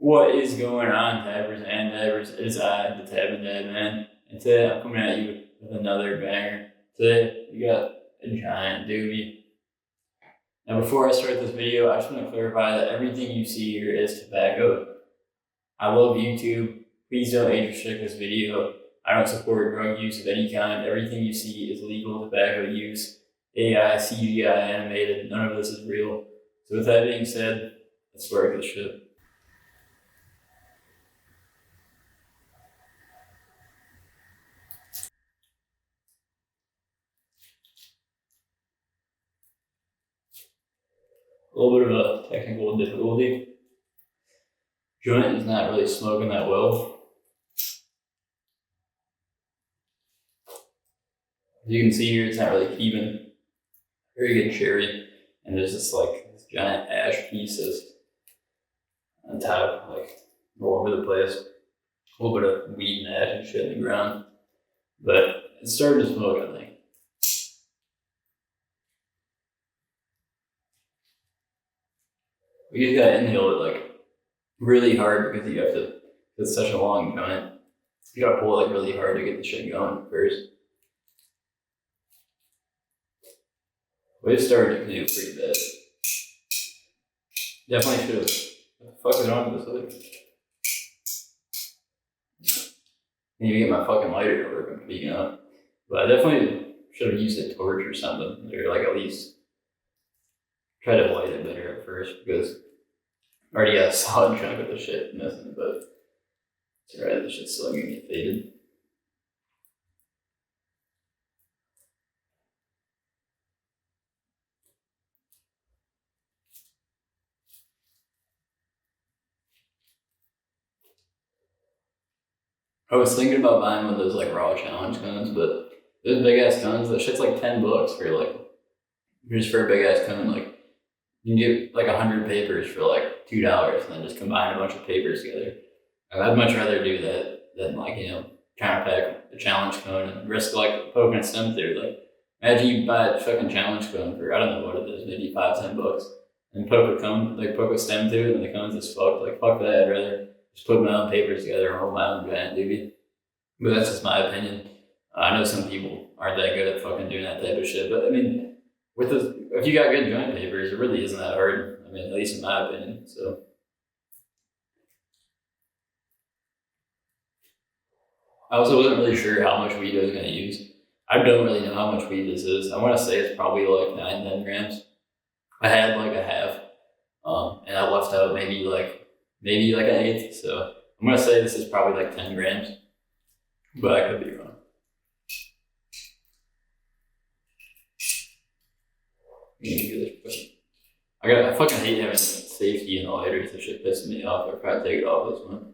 What is going on, tabbers and dabbers? It's I, the Tab and Dab man, and today I'm coming at you with another banger. Today we got a giant doobie. Now, before I start this video, I just want to clarify that everything you see here is tobacco. I love YouTube. Please don't age restrict this video. I don't support drug use of any kind. Everything you see is legal tobacco use. AI, CGI, animated. None of this is real. So with that being said, let's work this shit. A little bit of a technical difficulty. Joint is not really smoking that well. As you can see here, it's not really keeping very good cherry, and there's just like this giant ash pieces on top, like all over the place. A little bit of weed and ash and shit in the ground, but it's starting to smoke, I think. We just gotta inhale it like really hard because you have to. It's such a long joint. You gotta pull it like really hard to get the shit going first. We started to do pretty bad. Definitely should have. What the fuck is wrong with this other? I need to get my fucking lighter to work. I'm speaking up. But I definitely should have used a torch or something. Or like at least try to light it better at first because I already got a solid chunk of the shit missing, but it's alright, the shit's still gonna get faded. I was thinking about buying one of those like raw challenge cones, but those big ass cones, that shit's like $10 for like, just for a big ass cone. Like, you can get like 100 papers for like $2 and then just combine a bunch of papers together. I'd much rather do that than like, trying to pack a challenge cone and risk like poking a stem through. Like, imagine you buy a fucking challenge cone for, I don't know what it is, maybe $5-10, and poke a stem through it and the cone's just fucked. Like, fuck that, I'd rather just put my own papers together and hold my own giant doobie. But that's just my opinion. I know some people aren't that good at fucking doing that type of shit, but I mean, if you got good joint papers, it really isn't that hard. I mean, at least in my opinion. So I also wasn't really sure how much weed I was gonna use. I don't really know how much weed this is. I want to say it's probably like 9-10 grams. I had like a half, and I left out maybe like an eighth. So I'm gonna say this is probably like 10 grams, but I could be wrong. I fucking hate having safety in the lighters. This shit pisses me off. I'll probably take it off this one.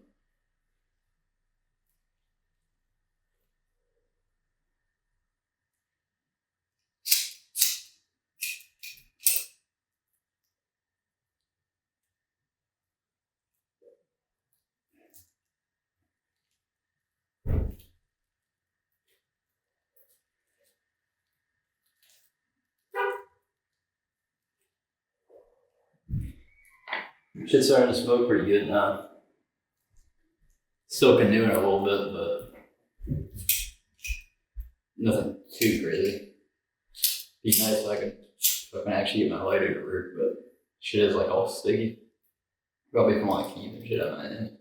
Shit's starting to smoke pretty good now. Still canoeing a little bit, but nothing too crazy. Be nice if I could fucking actually get my lighter to work, but shit is like all sticky. Probably from like keeping shit on my end.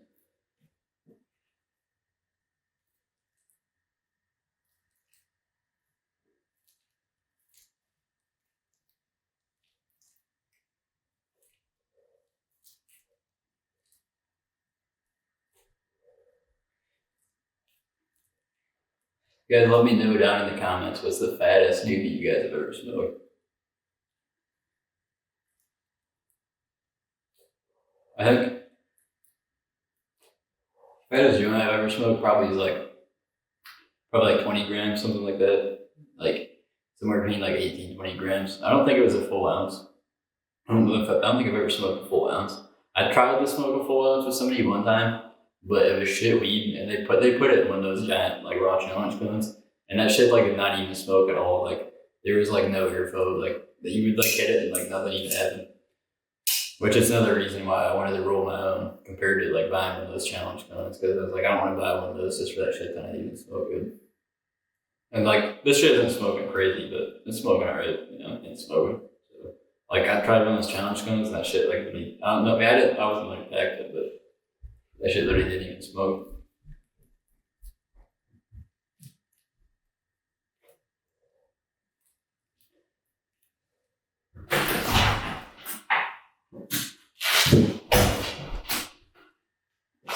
You guys let me know down in the comments what's the fattest doobie you guys have ever smoked. I think fattest joint I've ever smoked probably is like 20 grams, something like that. Like somewhere between like 18-20 grams. I don't think it was a full ounce. I don't think I've ever smoked a full ounce. I tried to smoke a full ounce with somebody one time, but it was shit weed, and they put it in one of those giant like raw challenge cones, and that shit like did not even smoke at all. Like there was like no airflow, like that you would like hit it and like nothing even happened. Which is another reason why I wanted to roll my own compared to like buying one of those challenge cones, because I was like, I don't want to buy one of those just for that shit that I even smoke good. And like this shit isn't smoking crazy, but it's smoking alright, you know, it's smoking. So, like I tried one of those challenge cones and that shit like I don't know, I wasn't like packed it, but that shit literally didn't even smoke.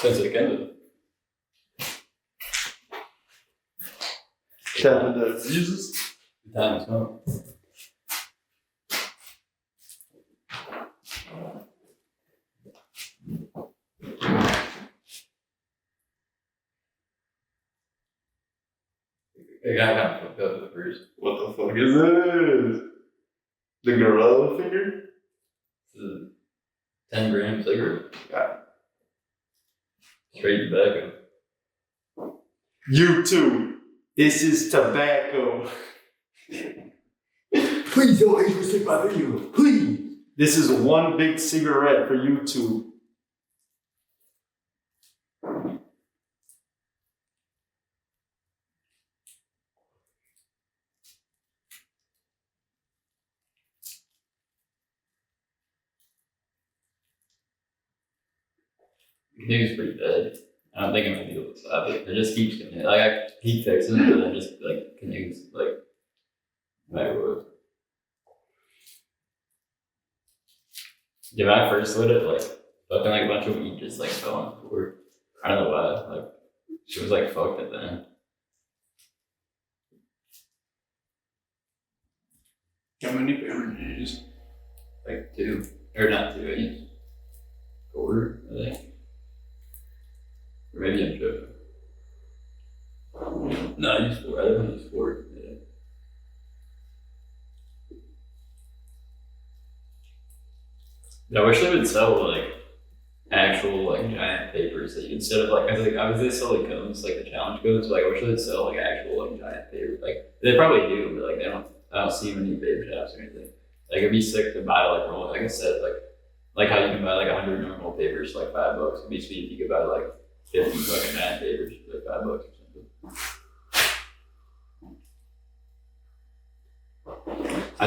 Since it ended. TAB&DAB Jesus. The time to smoke. I got fucked up at first. What the fuck is this? The gorilla figure? This is a 10 gram cigarette. Yeah. Straight tobacco. YouTube. This is tobacco. Please don't hate my video. Please. This is one big cigarette for YouTube. I think it's pretty bad. I don't think I'm gonna be able to stop it. It just keeps getting, like I keep fixing it, but then just like continues like no matter what. Yeah, when I first lit it, like fucking like a bunch of weed just like fell on the floor. I don't know why. Like she was like fucked at the end. How many papers did you use? Like 2. Or not 2, I used 4, I think. Or maybe I'm joking. No, I used 4. I definitely used 4. Yeah. I wish they would sell like actual like giant papers that you instead of like I sell like cones like the challenge cones, but like I wish they would sell like actual like giant paper. Like they probably do, but like I don't see them in any paper shops or anything. Like it'd be sick to buy like roll like I said, like how you can buy like 100 normal papers for like $5. It'd be sweet if you could buy like 50 fucking giant papers for like $5 or something. I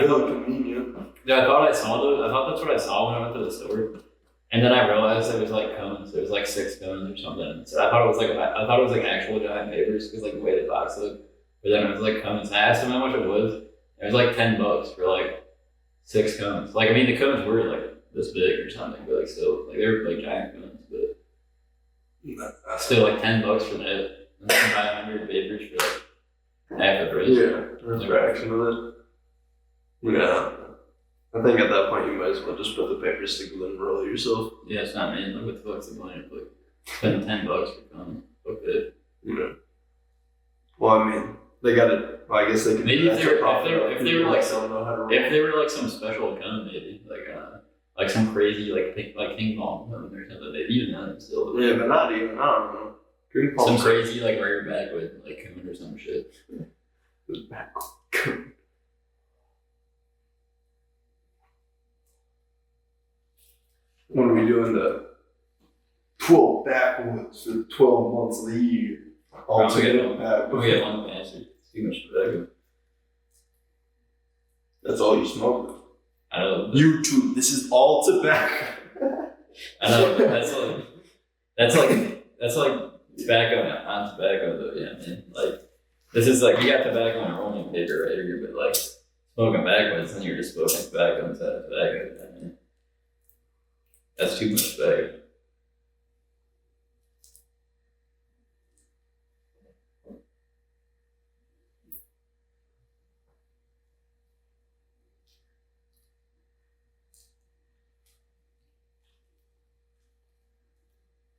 thought convenient. Yeah, I thought that's what I saw when I went to the store, and then I realized it was like cones. There was like 6 cones or something. So I thought it was like actual giant papers because like the way the box looked. But then it was like cones. I asked them how much it was. It was like $10 for like 6 cones. Like I mean the cones were like this big or something, but like still like they were like giant cones. But still like $10 for that. And then buy 100 papers for like half the price. Yeah, there's a fraction of it. Yeah. I think at that point you might as well just put the paper stick and roll it yourself. Yeah, it's not me. Like, what the fuck's the point of like spending $10 for cones? Fuck it. Yeah. Well, I mean, they got it. Well, I guess they can. Maybe if they were like some special cone, maybe like some crazy like ping pong cone or something. Maybe even that still. Yeah, but not even. I don't know. Ping pong. Some crazy like rare backwood like cone or some shit. Backwood. When are we doing the 12 backwoods for 12 months of the year? All together backwoods. We get one answer. It's too much tobacco. That's all you smoke. I know. YouTube, this is all tobacco. I know. That's like tobacco on tobacco though. Yeah, man. Like this is like you got tobacco on a rolling paper right here, but like smoking backwards and you're just smoking tobacco inside of tobacco. I mean, that's too much tobacco.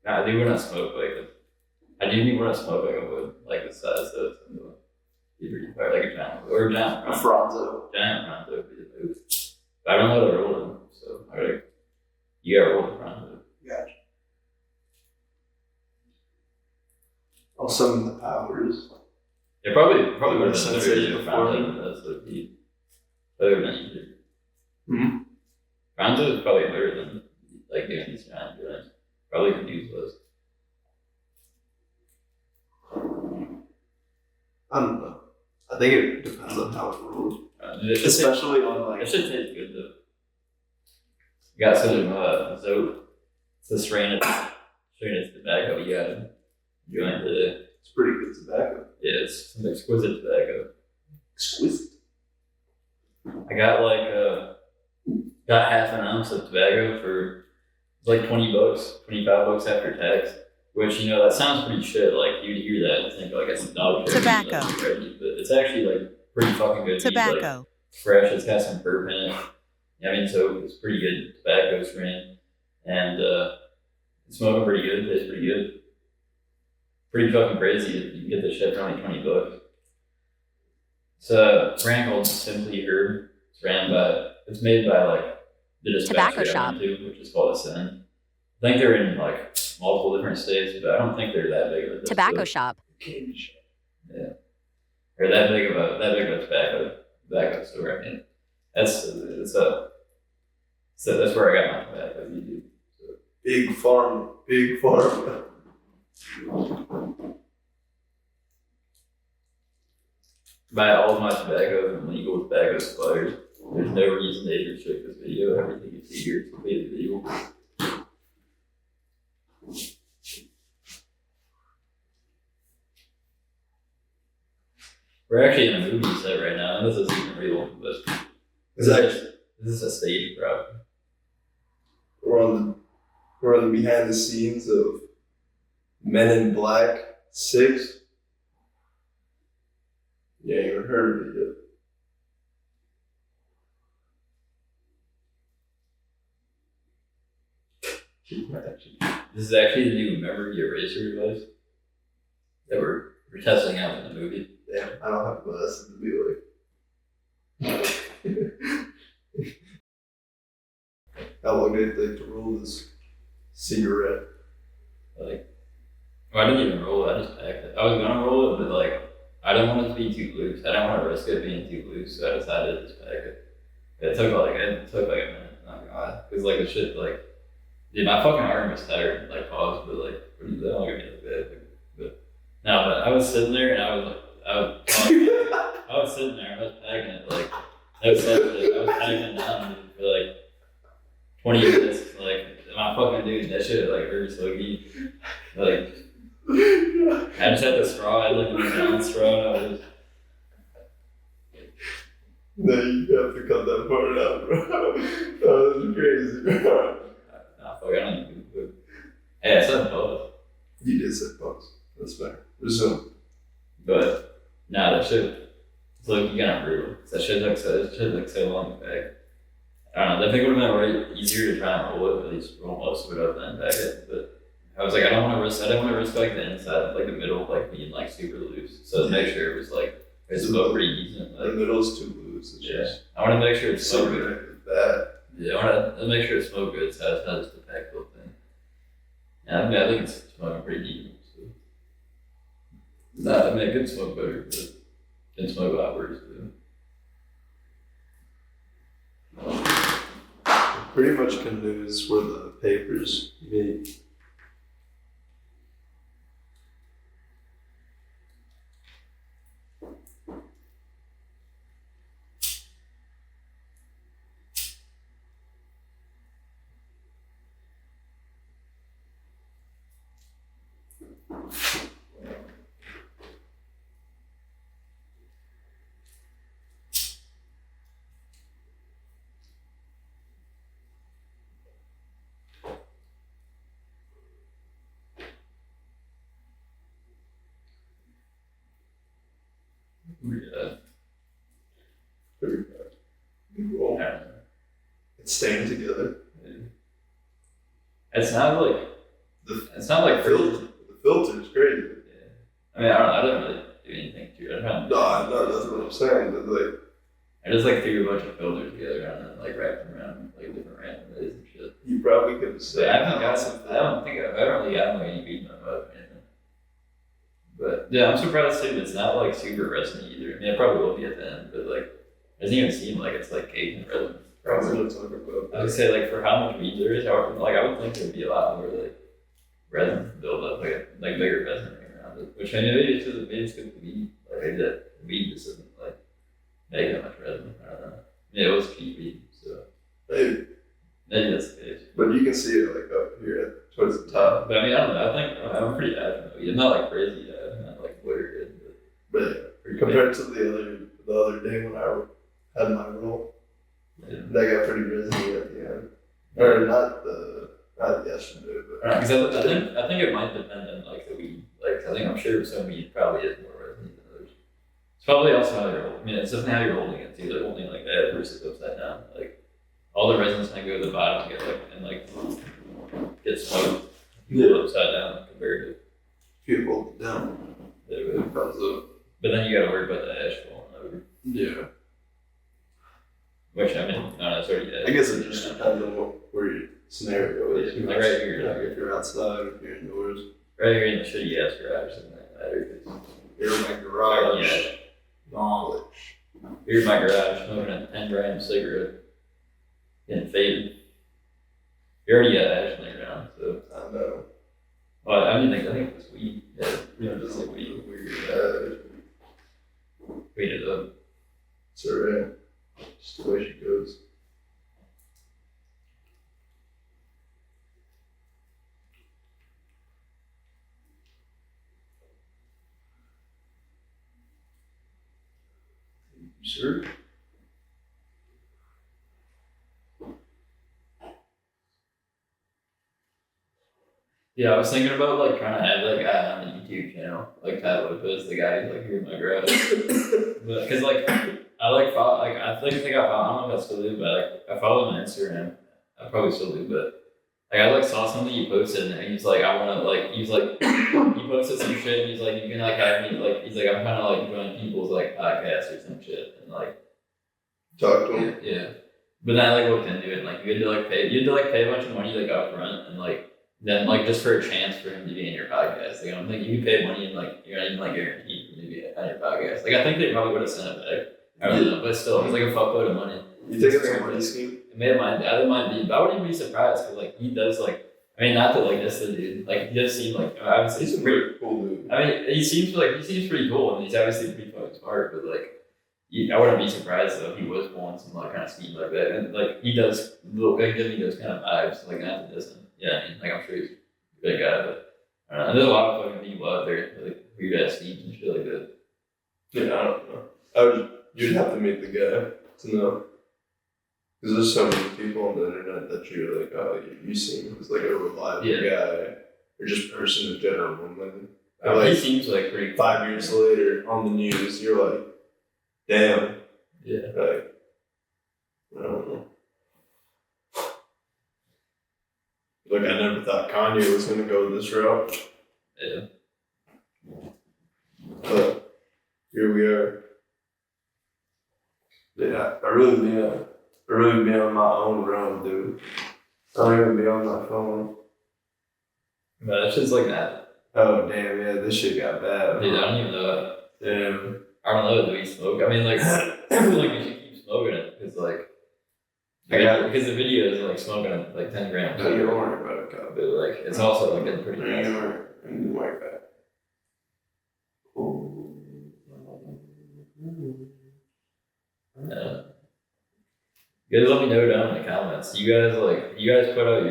Nah, I do want to smoke like this. I do need want to smoke like a wood, like the size of it. Be pretty fire, like a giant or a giant Franzo. Giant Franzo would be the move. But I don't know how to roll them, so you gotta roll the Franzo. Gotcha. I'll summon the powers. It probably would have been Since better it to before Franzo than this would be. Better than easier. Mm-hmm. Bronzo is probably better than like doing these round joints. Probably could use those. I don't know. I think it depends on how it rolls. Especially on it should taste good though. You got some Zope. It's a strain of tobacco you got to join today. It's pretty good tobacco. Yeah, it's some exquisite tobacco. Exquisite. I got got half an ounce of tobacco for like $20, $25 after tax. Which, you know, that sounds pretty shit. Like, you'd hear that and think, like, it's a dog shit. Tobacco. But it's actually, like, pretty fucking good. Tobacco. Like, it's fresh. It's got some burp in it. I mean, so it's pretty good tobacco strain. And it's smoking pretty good. Tastes pretty good. Pretty fucking crazy. You can get this shit for only $20. It's a brand called Simply Herb. It's made by, like, the Tobacco dispensary I shop. went to, which is called Ascend. I think they're in, like, multiple different states, but I don't think they're that big of a Tobacco shop. Candy shop. Yeah, or that big of a tobacco store. I mean, that's where I got my tobacco. You do. So. Big farm. Buy all of my tobacco from legal tobacco suppliers. There's no reason to restrict this video. Everything you see here is completely legal. We're actually in a movie set right now, and this isn't even real, but this is a stage prop. We're on the behind the scenes of Men in Black 6. Yeah, you haven't heard of it yet. This is actually the new memory eraser device that we're testing out in the movie. Damn, I don't have glasses to be like. How long did it take to roll this cigarette? Like, well, I didn't even roll it. I just packed it. I was gonna roll it, but like, I didn't want it to be too loose. I didn't want to risk it being too loose, so I decided to just pack it. It took like a minute. Not gonna lie, because like the shit, like, dude, my fucking arm was tired. Like, pause, but like, what are you doing? Like that. But no, but I was sitting there and I was sitting there. I was packing it like no subject. I was packing it down for like 20 minutes. Like, my fucking dude, that shit like very soggy. Like, I just had the straw. I had like a down straw. And I was just. No, you have to cut that part out, bro. That was crazy, bro. Nah, fuck, I don't even do food. Hey, I said pause. You did say pause. That's fair. Resume. But, nah, that shit, it's like, you got brutal. That shit took so long to pack. I don't know, I think it would have been way easier to try and roll it, at least roll most of it up and then pack it. But I was like, I didn't want to risk like the inside, like the middle, like being like super loose. So to make sure it was like, it's about pretty decent. Like, the middle's too loose. It's yeah. just I want to make sure it's so smoked good. good. Bad. Yeah, I want to make sure it's smoked good, so it's not just a pack full thing. Yeah, I mean, I think it's smoking pretty decent. So. Nah, I mean, it could smoke better, but it can smoke a lot worse too. Pretty much can lose where the papers meet. Yeah. Pretty bad. Roll. I don't know. It's staying together. It's not like The filter's crazy. Yeah. I mean, I didn't really do anything to it. No, that's what I'm saying. But like, I just like threw a bunch of filters together and then like wrapped them around like different random ways and shit. you probably could have But said. I don't really got any beating them up or anything. But yeah, I'm surprised too. It's not like super resiny either. I mean, it probably will be at the end, but like, it doesn't even seem like it's like caked in resin I was gonna talk about I would say like for how much weed there is, I would think there'd be a lot more like resin to build up, like bigger resin around it. Which I mean, maybe it's good for weed. Like maybe that weed just doesn't like make that much resin. I don't know. Yeah, it was cheap weed, so maybe that's the case. but you can see it like up here towards the top. But I mean, I don't know. I think I'm pretty happy with weed. I'm not like crazy. I'm not like very good, But pretty compared to the other day when I had my roll, good. that got pretty resiny at the end. Or not yesterday, but Because I think it might depend on like the weed. Like I think I'm sure some weed probably is more resiny than others. It's probably also how you're holding. I mean, it's definitely how you're holding it too. Like holding like that versus upside down. Like all the resins kind of go to the bottom and get smoked. Yeah. Upside down compared to. if you hold it down, it comes up. But then you got to worry about the ash falling over. Yeah. Which I mean, no, it's already ash. I guess it just depends on where your scenario is. Yeah, like right here, Like if you're outside, if you're indoors. Right here in the shitty ass garage, doesn't matter. You're in my garage. Yeah. Knowledge. Here's my garage, smoking a 10-gram cigarette, getting faded. You already got ash laying around, so. I know. Well, I think it's weed. Yeah, just like weed. Weed it up. It's alright. Just the way she goes. You sure? Yeah, I was thinking about like trying to have that guy on the YouTube channel, like TAB&DAB is the guy who's like here in my garage. But because like I like follow, like I think I follow, I don't know if I still do, but like I follow him on Instagram. I probably still do, but like I like saw something he posted and he's like I want to like he's like he posted some shit and he's like you can like have me like he's like I'm trying to like join people's like podcasts or some shit and like Talk to him. yeah. But then I like looked into it and like you had to pay a bunch of money like up front and like then like just for a chance for him to be in your podcast. Like I don't think you pay money and like you're not even like guaranteed for him to be on your podcast. Like I think they probably would have sent it back. I don't know, but still it was like a fuckload of money. You think it's a money scheme? It may have might be, but I wouldn't even be surprised because like he does like I mean not that like this the dude. Like he does seem like obviously He's a pretty cool dude. I mean he seems pretty cool and he's obviously pretty fucking smart, but like I wouldn't be surprised though if he was pulling some like kind of scheme like that. And like he does look like give me those kind of vibes, like not to diss him. Yeah, I mean like I'm sure he's a good guy, but I don't know. There's a lot of fucking people out there like weird ass schemes and shit like that. Yeah, I don't know. You'd have to meet the guy to know. Because there's so many people on the internet that you're like, oh, you seem as like a reliable guy, or just person in general. And then, like, he seems like pretty 5 years later on the news, you're like, damn. Yeah. Like, I don't know. Like, I never thought Kanye was going to go this route. Yeah. But here we are. Yeah, I really be on my own realm, dude. I don't even be on my phone. But that's just like that. Oh, damn, yeah, this shit got bad. Dude, I don't even know. Damn. I don't know. Do we smoke? I mean, like, I feel like we should keep smoking it because, like, because the video is like smoking like 10 grams. Don't you worry about it, Kyle. But like, it's also like getting pretty Don't you nice. worry about it. You guys let me know down in the comments. You guys put out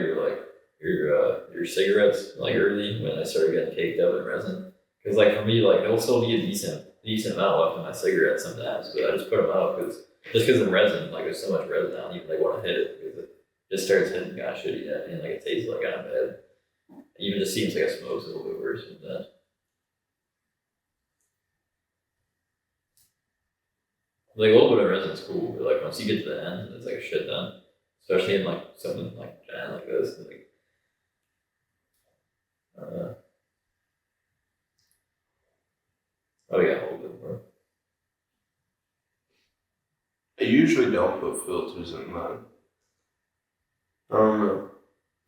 your cigarettes like early when I started getting caked up in resin. Because like for me, like there'll still be a decent amount left in my cigarettes sometimes, but I just put them out because the resin, like there's so much resin, I don't even like want to hit it because it just starts hitting kind of shitty and like it tastes like kind of bad. It even just seems like it smokes a little bit worse sometimes. Like a little bit of resin's cool, but like once you get to the end, it's like a shit ton. Especially in like something like giant like this. Like, oh yeah, hold it more. I usually don't put filters in mine. I don't know.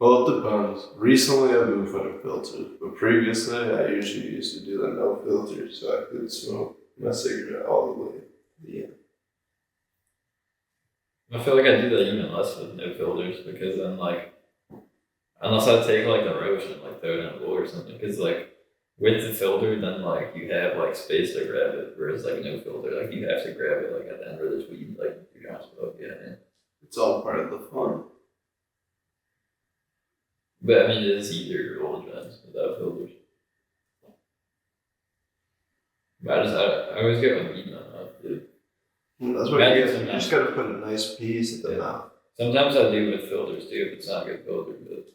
Well, it depends. Recently, I've been putting filters, but previously, I usually used to do the no filter so I could smoke my cigarette all the way to the end. I feel like I do that even less with no filters because then like, unless I take like the roach and like throw it in a bowl or something, because like with the filter, then like you have like space to grab it, whereas like no filter, like you have to grab it like at the end where there's weed, like you're trying to smoke. Yeah, man. It's all part of the fun. But I mean, it is easier to roll joints without filters. But I always get with weed in my mouth, dude. That's what you just gotta put a nice piece at the mouth. Sometimes I do with filters too, if it's not a good filter, but.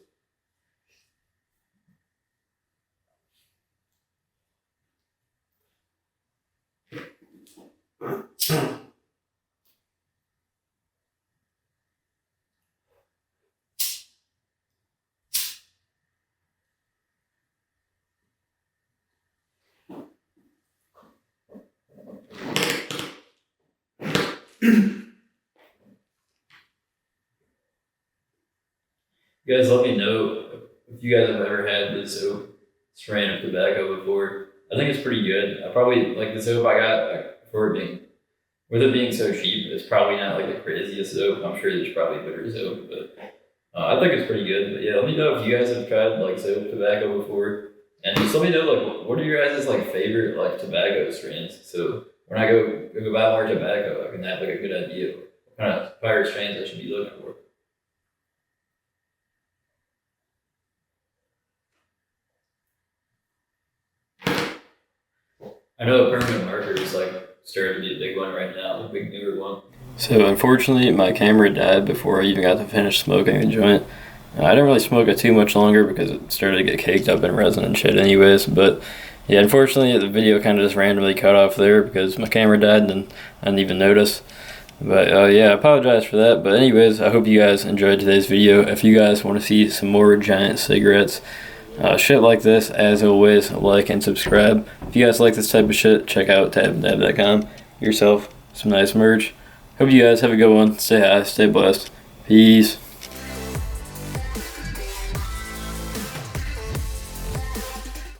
You guys let me know if you guys have ever had the soap strain of tobacco before. I think it's pretty good. I probably like the soap I got like, for it being, with it being so cheap, it's probably not like the craziest soap. I'm sure there's probably better soap, but I think it's pretty good. But yeah, let me know if you guys have tried like soap tobacco before, and just let me know like what are your guys' like favorite like tobacco strains. So when I go buy more tobacco, I can have like a good idea of what kind of fire strains I should be looking for. I know a permanent marker is like starting to be a big one right now, a big newer one. So unfortunately, my camera died before I even got to finish smoking the joint. I didn't really smoke it too much longer because it started to get caked up in resin and shit anyways, but yeah, unfortunately the video kind of just randomly cut off there because my camera died and I didn't even notice. But yeah, I apologize for that. But anyways, I hope you guys enjoyed today's video. If you guys want to see some more giant cigarettes, shit like this, as always, like and subscribe. If you guys like this type of shit, check out TAB&DAB.com. Yourself some nice merch. Hope you guys have a good one. Stay high, stay blessed. Peace.